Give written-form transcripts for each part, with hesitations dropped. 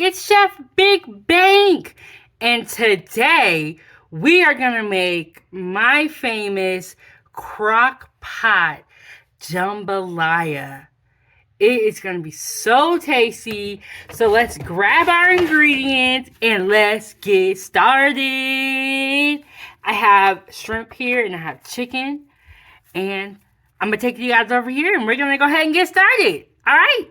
It's Chef Big Bank. And today we are going to make my famous Crockpot Jambalaya. It is going to be so tasty. So let's grab our ingredients and let's get started. I have shrimp here and I have chicken. And I'm going to take you guys over here and we're going to go ahead and get started. All right?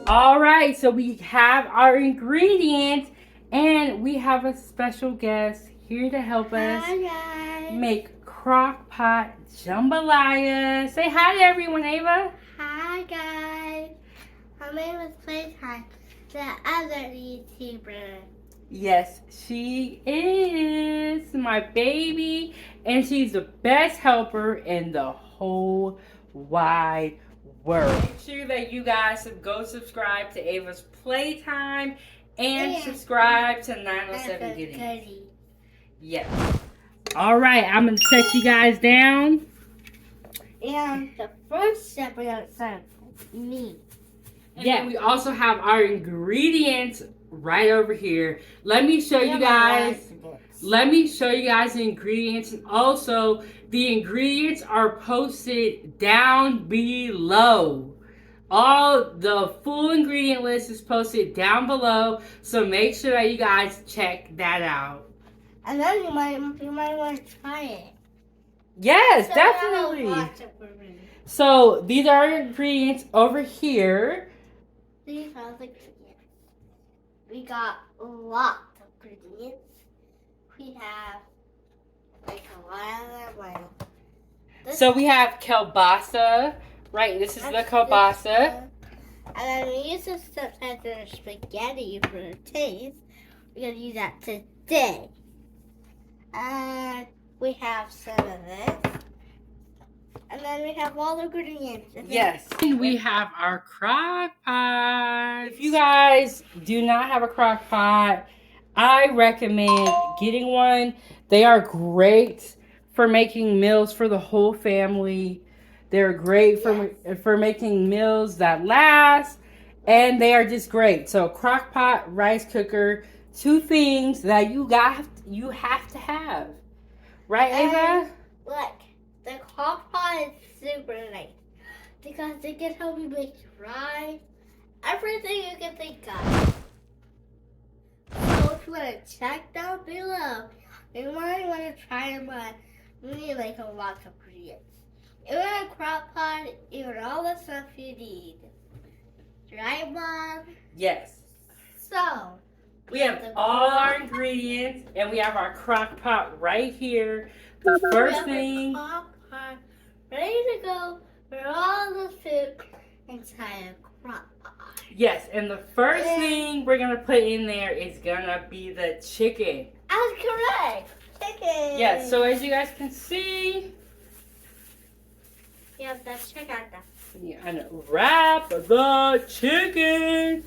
Alright, so we have our ingredients and we have a special guest here to help us make Crockpot Jambalaya. Say hi to everyone, Ava. Hi guys. My name is Playtime, the other YouTuber. Yes, she is my baby and she's the best helper in the whole wide world. Make sure that you guys go subscribe to Ava's Playtime and subscribe to 907 Kiddos. Yes. All right, I'm gonna set you guys down. And the first step we're gonna start with meat. Yeah, we also have our ingredients right over here. Let me show you guys. Let me show you guys the ingredients, and also the ingredients are posted down below. All the full ingredient list is posted down below, so make sure that you guys check that out. And then you might want to try it. Yes, definitely. So these are our ingredients over here. These are the ingredients. We got lots of ingredients. We have like a lot of them. So we have Kielbasa, right? This is the Kielbasa. And then we use this sometimes in spaghetti for the taste. We're gonna use that today. And we have some of this. And then we have all the ingredients. Yes. And we have our crock pot. If you guys do not have a crock pot, I recommend getting one. They are great for making meals for the whole family. They're great for making meals that last. And they are just great. So crock pot, rice cooker, two things that you have to have. Right, Ava? Look, the crock pot is super nice because it can help you make rice, everything you can think of. So if you want to check down below, you might want to try them on. We need like a lot of ingredients. You want a crock pot, you want all the stuff you need. Right, Mom? Yes. So we have all our ingredients, and we have our crock pot right here. The first thing, crock pot ready to go for all the food inside a crock pot. Yes, and the first thing we're gonna put in there is gonna be the chicken. That's correct. Chicken. Yes. So as you guys can see, yeah, that's chicken. yeah, and wrap the chicken.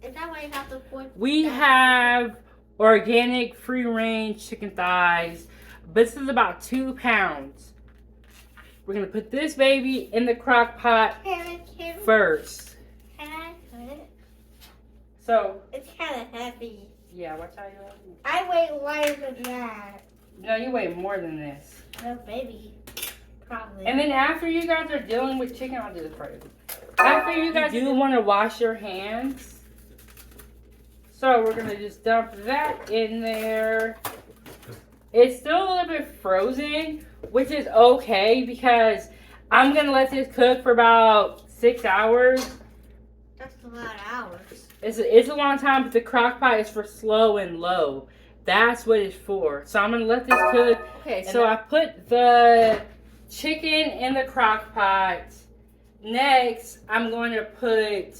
Is that why you have the fork? We have organic free-range chicken thighs. This is about 2 pounds. We're gonna put this baby in the crock pot first. Can I put it? So it's kind of heavy. Yeah, watch how you. I weigh lighter than that. No, you weigh more than this. No, baby. Probably. And then after you guys are dealing with chicken, I'll do this part. After you guys do want to wash your hands. So we're going to just dump that in there. It's still a little bit frozen, which is okay because I'm going to let this cook for about 6 hours. That's a lot of hours. It's a long time, but the crock pot is for slow and low. That's what it's for. So I'm going to let this cook. Okay, so I put the chicken in the crock pot. Next, I'm going to put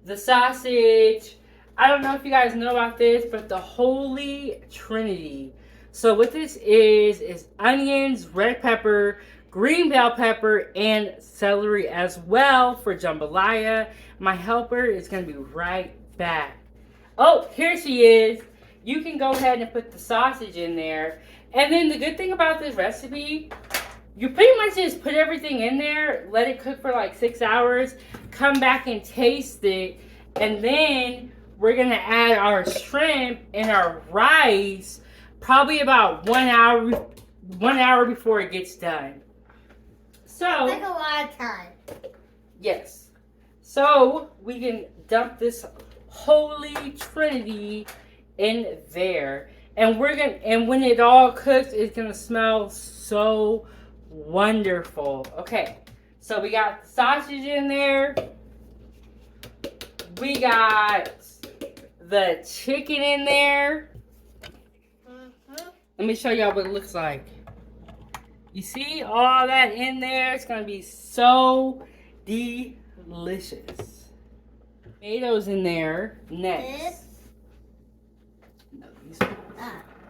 the sausage. I don't know if you guys know about this, but the Holy Trinity. So what this is onions, red pepper, green bell pepper, and celery as well for jambalaya. My helper is going to be right back. Oh, here she is. You can go ahead and put the sausage in there. And then the good thing about this recipe, you pretty much just put everything in there, let it cook for like 6 hours, come back and taste it, and then we're gonna add our shrimp and our rice probably about 1 hour before it gets done. So that's a lot of time. Yes. So we can dump this Holy Trinity in there. And when it all cooks, it's gonna smell so wonderful. Okay, so we got sausage in there. We got the chicken in there. Let me show y'all what it looks like. You see all that in there? It's gonna be so delicious. Tomatoes in there next.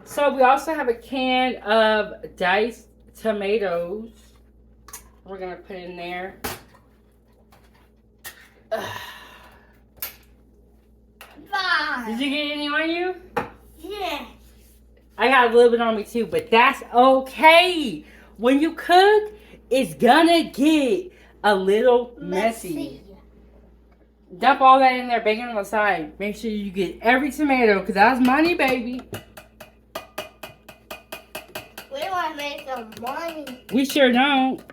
So we also have a can of diced tomatoes. We're gonna put in there. Did you get any on you? Yeah. I got a little bit on me too, but that's okay. When you cook, it's gonna get a little messy. Dump all that in there, bacon on the side. Make sure you get every tomato, because that's money, baby. We want to make some money. We sure don't.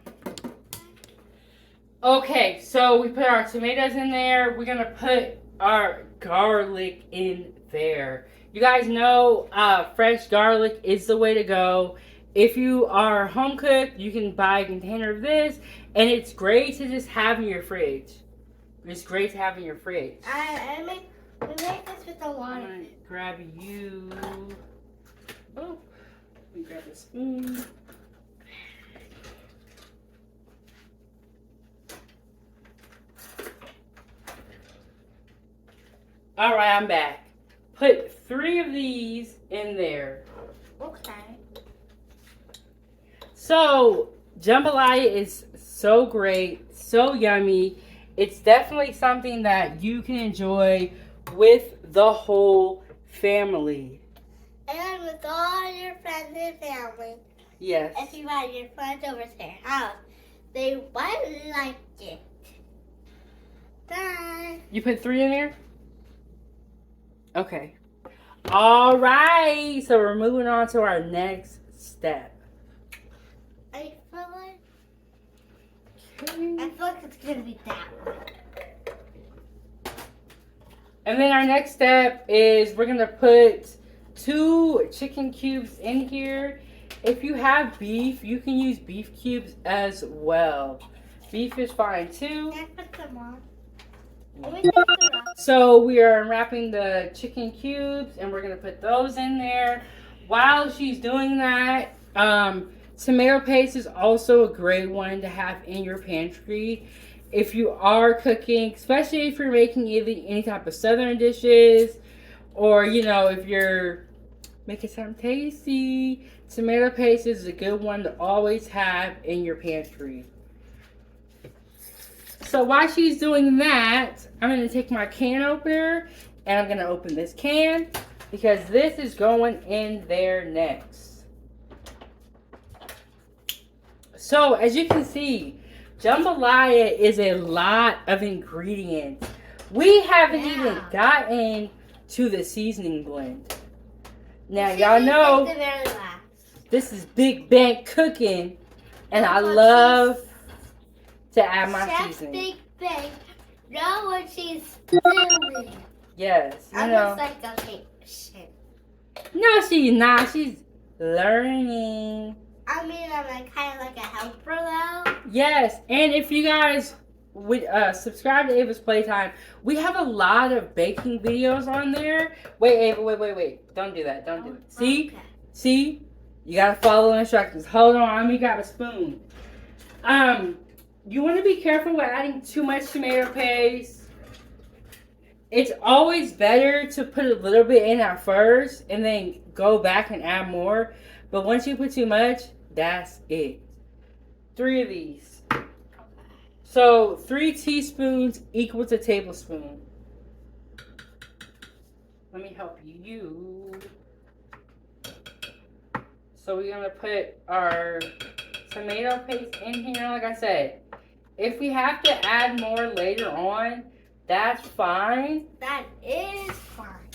Okay, so we put our tomatoes in there. We're going to put our garlic in there. You guys know fresh garlic is the way to go. If you are home cooked, you can buy a container of this, and it's great to just have in your fridge. It's great to have in your fridge. We make this with a lot. I'm going to grab you. Oh, let me grab a spoon. All right, I'm back. Put 3 of these in there. Okay. So, jambalaya is so great, so yummy. It's definitely something that you can enjoy with the whole family. And with all your friends and family. Yes. If you had your friends over to their house, they might like it. Bye. You put 3 in there? Okay. All right. So we're moving on to our next step. I feel like it's going to be that one. And then our next step is we're going to put 2 chicken cubes in here. If you have beef, you can use beef cubes as well. Beef is fine too. Can I put them on? So we are unwrapping the chicken cubes and we're going to put those in there. While she's doing that, tomato paste is also a great one to have in your pantry. If you are cooking, especially if you're making either any type of southern dishes, or you know, if you're making something tasty, tomato paste is a good one to always have in your pantry. So while she's doing that, I'm going to take my can opener and I'm going to open this can because this is going in there next. So as you can see, jambalaya is a lot of ingredients. We haven't even gotten to the seasoning blend. Now y'all know this is big bank cooking and I love to add my seasoning. Big Bang, know what she's doing. Yes, you I'm know. just like, okay, shit. No, she's not. She's learning. I mean, I'm like kind of like a helper though. Yes, and if you guys would subscribe to Ava's Playtime, we have a lot of baking videos on there. Wait, Ava, wait. Don't do that. Don't do it. See? Okay. See? You gotta follow the instructions. Hold on, let me grab a spoon. You want to be careful with adding too much tomato paste. It's always better to put a little bit in at first and then go back and add more. But once you put too much, that's it. 3 of these. So 3 teaspoons equals a tablespoon. Let me help you. So we're going to put our tomato paste in here. Like I said, if we have to add more later on, that's fine. That is fine.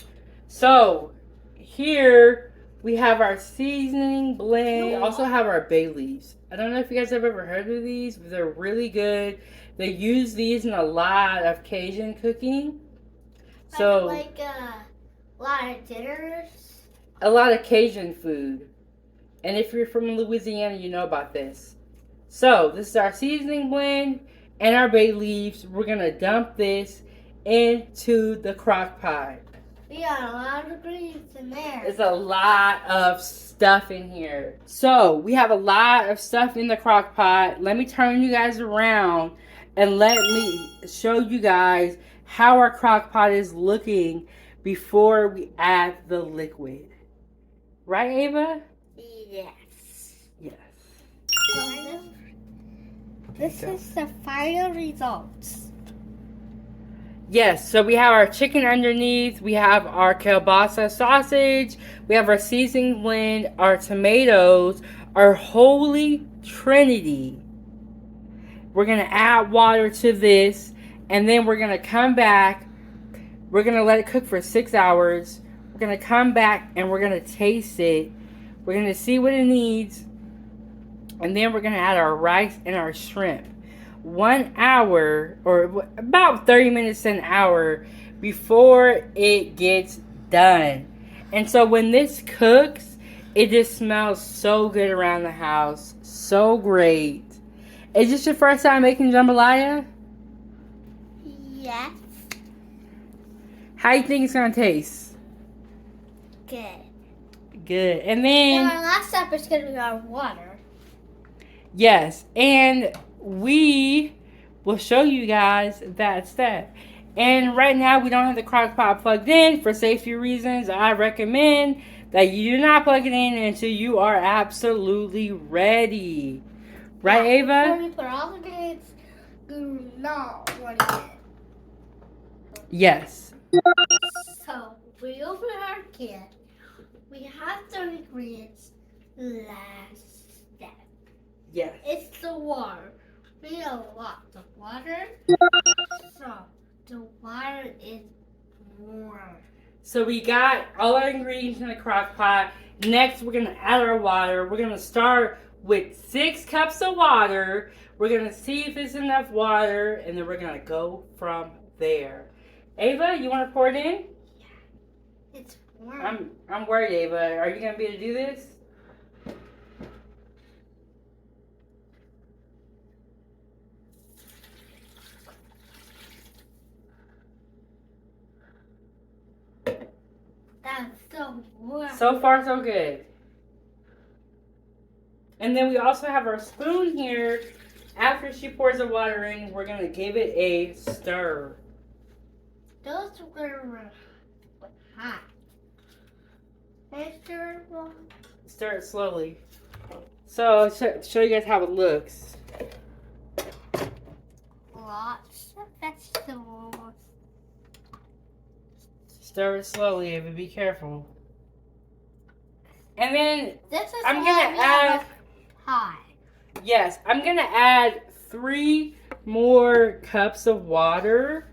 So here we have our seasoning blend. We also have our bay leaves. I don't know if you guys have ever heard of these, but they're really good. They use these in a lot of Cajun cooking. So like a lot of dinners. A lot of Cajun food. And if you're from Louisiana, you know about this. So this is our seasoning blend and our bay leaves. We're gonna dump this into the crock pot. We got a lot of ingredients in there. There's a lot of stuff in here. So we have a lot of stuff in the crock pot. Let me turn you guys around and let me show you guys how our crock pot is looking before we add the liquid. Right, Ava? Yes. Yes. So this is the final results. Yes, so we have our chicken underneath, we have our kielbasa sausage, we have our seasoning blend, our tomatoes, our holy trinity. We're going to add water to this, and then we're going to come back. We're going to let it cook for 6 hours. We're going to come back and we're going to taste it. We're going to see what it needs, and then we're going to add our rice and our shrimp. 1 hour or about 30 minutes to an hour before it gets done. And so when this cooks, it just smells so good around the house. So great. Is this your first time making jambalaya? Yes. How do you think it's going to taste? Good. Good. And then our last step is going to be our water. Yes. And we will show you guys that step. And right now we don't have the crock pot plugged in for safety reasons. I recommend that you do not plug it in until you are absolutely ready. Right, Ava? When we put all the ingredients, do not want to get. Yes. So we open our can. We have the ingredients. Last step. Yes. It's the water. We need a lot of water. So the water is warm. So we got all our ingredients in the crock pot. Next, we're going to add our water. We're going to start with 6 cups of water. We're going to see if it's enough water, and then we're going to go from there. Ava, you want to pour it in? Yeah. It's warm. I'm worried, Ava. Are you going to be able to do this? That's so warm. So far, so good. And then we also have our spoon here. After she pours the water in, we're going to give it a stir. Those were hot. Stir it slowly. So, show you guys how it looks. Lots of vegetables. Stir it slowly, Ava. Be careful. And then This is I'm going to add... pie. Yes, I'm going to add 3 more cups of water.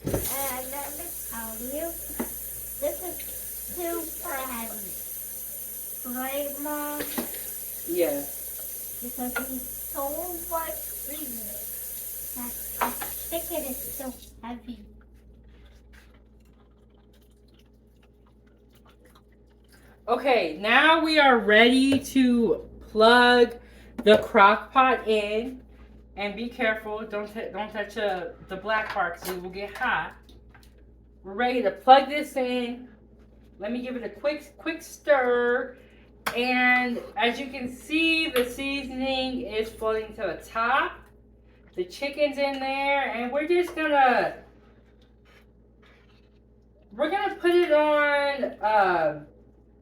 And let me tell you, this is super heavy. Right, Mom? Yes. Because there's so much ingredients that the chicken is so heavy. Okay, now we are ready to plug the crock pot in. And be careful, don't touch the black part because it will get hot. We're ready to plug this in. Let me give it a quick stir. And as you can see, the seasoning is floating to the top. The chicken's in there, and we're gonna put it on.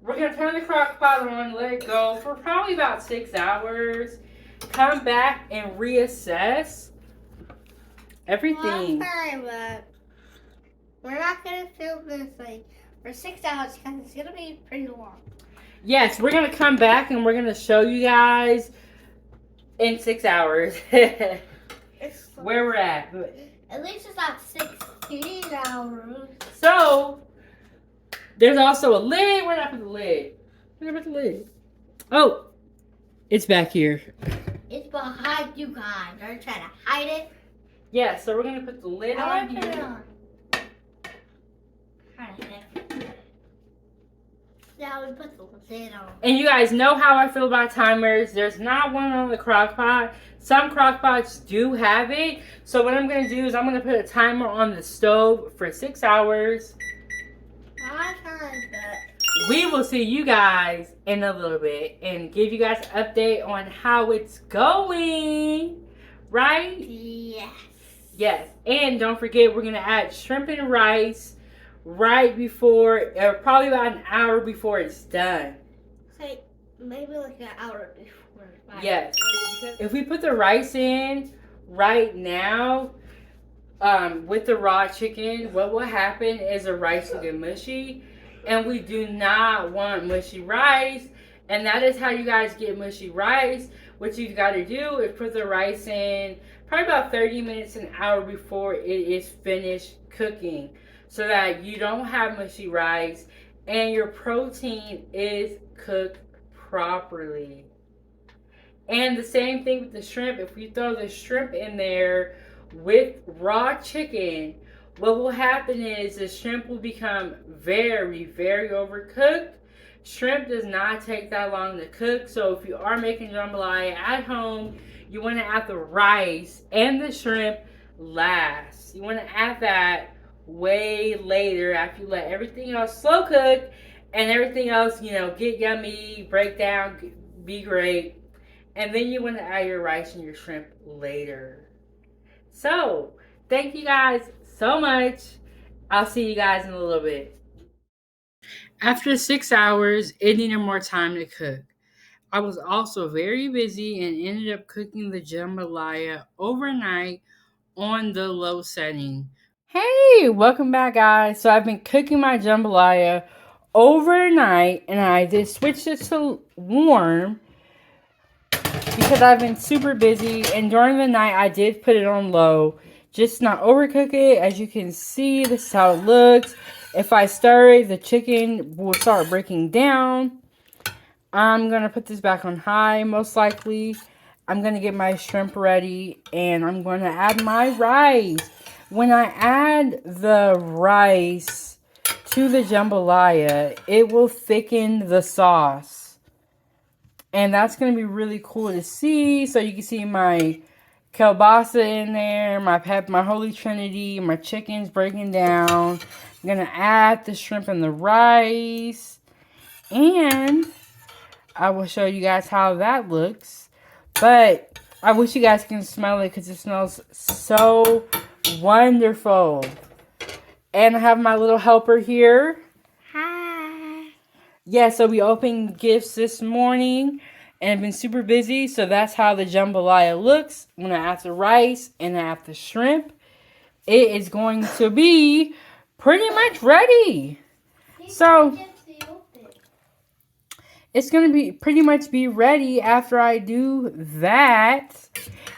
We're gonna turn the crock pot on, let it go for probably about 6 hours. Come back and reassess everything. Long time, but we're not gonna film this like for 6 hours because it's gonna be pretty long. Yes, we're gonna come back and we're gonna show you guys in 6 hours where we're at. At least it's not 16 hours. So there's also a lid. Where did I put the lid? Where did I put the lid? Oh, it's back here. It's behind you guys. Are you trying to hide it? Yeah, so we're gonna put the lid on here. Put it on. Now we put the lid on. And you guys know how I feel about timers. There's not one on the crock pot. Some crock pots do have it. So what I'm gonna do is I'm gonna put a timer on the stove for 6 hours. We will see you guys in a little bit and give you guys an update on how it's going. Right? Yes. Yes. And don't forget, we're going to add shrimp and rice right before, or probably about an hour before it's done. So maybe like an hour before. Yes. If we put the rice in right now, with the raw chicken, what will happen is the rice will get mushy. And we do not want mushy rice. And that is how you guys get mushy rice. What you got to do is put the rice in probably about 30 minutes, an hour before it is finished cooking. So that you don't have mushy rice and your protein is cooked properly. And the same thing with the shrimp. If we throw the shrimp in there with raw chicken, what will happen is the shrimp will become very, very overcooked. Shrimp does not take that long to cook. So if you are making jambalaya at home, you want to add the rice and the shrimp last. You want to add that way later after you let everything else slow cook and everything else, get yummy, break down, be great. And then you want to add your rice and your shrimp later. So, thank you guys so much. I'll see you guys in a little bit. After 6 hours, it needed more time to cook. I was also very busy and ended up cooking the jambalaya overnight on the low setting. Hey, welcome back, guys. So I've been cooking my jambalaya overnight and I did switch it to warm because I've been super busy, and during the night I did put it on low. Just not overcook it. As you can see, this is how it looks. If I stir it, the chicken will start breaking down. I'm going to put this back on high, most likely. I'm going to get my shrimp ready, and I'm going to add my rice. When I add the rice to the jambalaya, it will thicken the sauce. And that's going to be really cool to see. So you can see my Kielbasa in there, my Holy Trinity, my chicken's breaking down. I'm going to add the shrimp and the rice. And I will show you guys how that looks. But I wish you guys can smell it because it smells so wonderful. And I have my little helper here. Hi. Yeah, so we opened gifts this morning and I've been super busy. So that's how the jambalaya looks when I add the rice and I add the shrimp. It is going to be pretty much ready. So it's going to be pretty much be ready after I do that.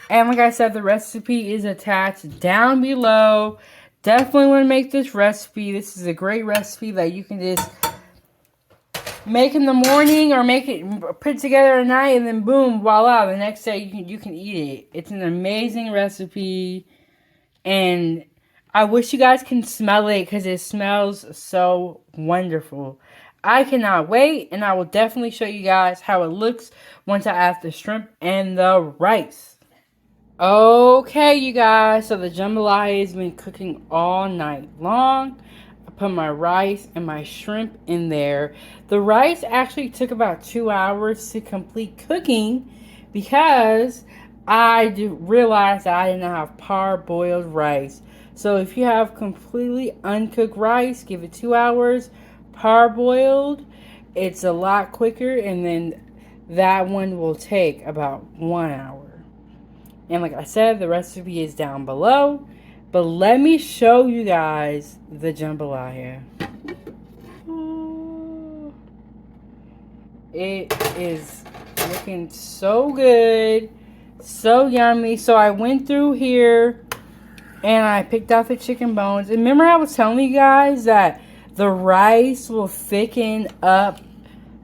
And like I said, the recipe is attached down below. Definitely want to make this recipe. This is a great recipe that you can just make in the morning or put it together at night, and then boom, voila, the next day you can eat it. It's an amazing recipe, and I wish you guys can smell it because it smells so wonderful. I cannot wait, and I will definitely show you guys how it looks once I add the shrimp and the rice. Okay, you guys, so the jambalaya has been cooking all night long. I put my rice and my shrimp in there. The rice actually took about 2 hours to complete cooking because I realized that I did not have parboiled rice. So if you have completely uncooked rice, give it 2 hours. Parboiled, it's a lot quicker, and then that one will take about 1 hour. And like I said, the recipe is down below. But let me show you guys the jambalaya. Oh, it is looking so good. So yummy. So I went through here and I picked out the chicken bones. And remember I was telling you guys that the rice will thicken up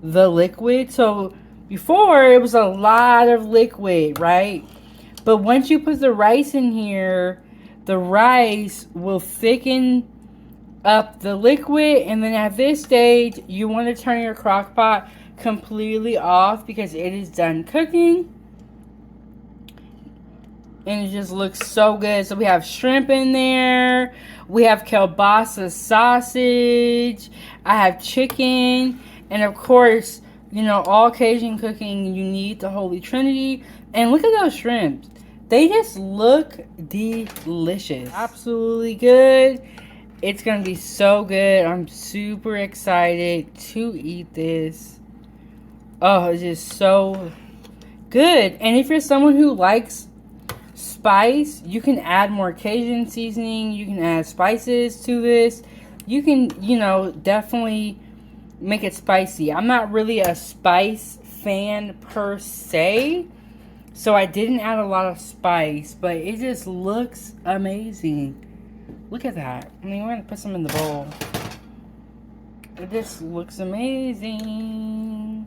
the liquid. So before it was a lot of liquid, right? But once you put the rice in here, the rice will thicken up the liquid. And then at this stage, you want to turn your crock pot completely off because it is done cooking. And it just looks so good. So we have shrimp in there. We have kielbasa sausage. I have chicken. And of course, you know, all Cajun cooking, you need the Holy Trinity. And look at those shrimps. They just look delicious. Absolutely good. It's going to be so good. I'm super excited to eat this. Oh, it's just so good. And if you're someone who likes spice, you can add more Cajun seasoning. You can add spices to this. You can, you know, definitely make it spicy. I'm not really a spice fan per se, so I didn't add a lot of spice, but it just looks amazing. Look at that. I mean, we're going to put some in the bowl. It just looks amazing.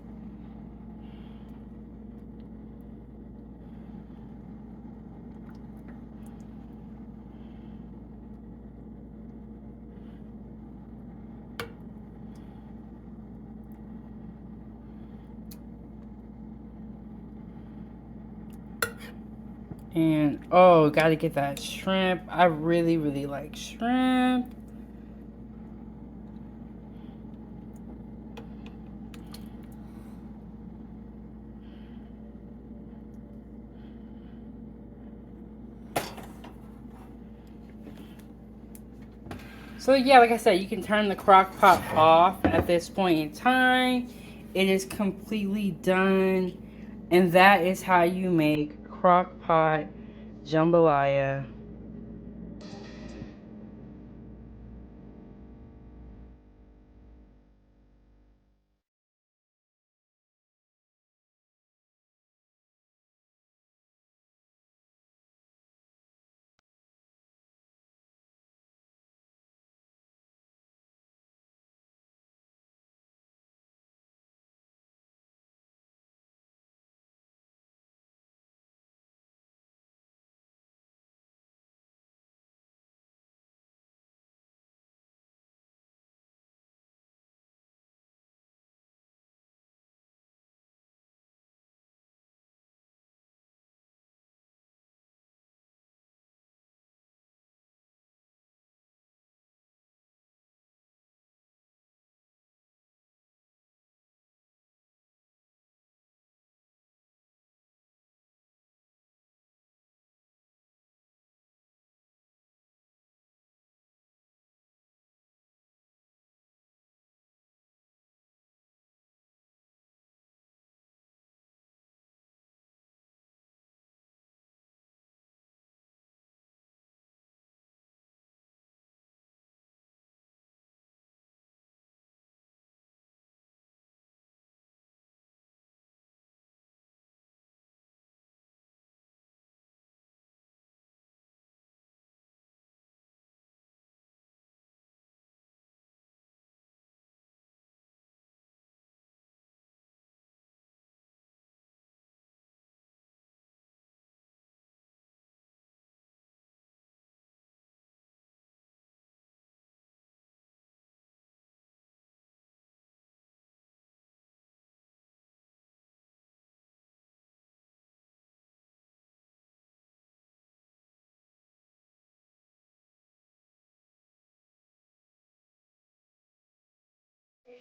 And, oh, gotta get that shrimp. I really, really like shrimp. So, yeah, like I said, you can turn the crock pot off at this point in time. It is completely done. And that is how you make crock pot jambalaya.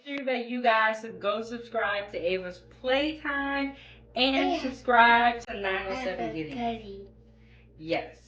sure that you guys go subscribe to Ava's Playtime and subscribe to 907 Giddy. Yes.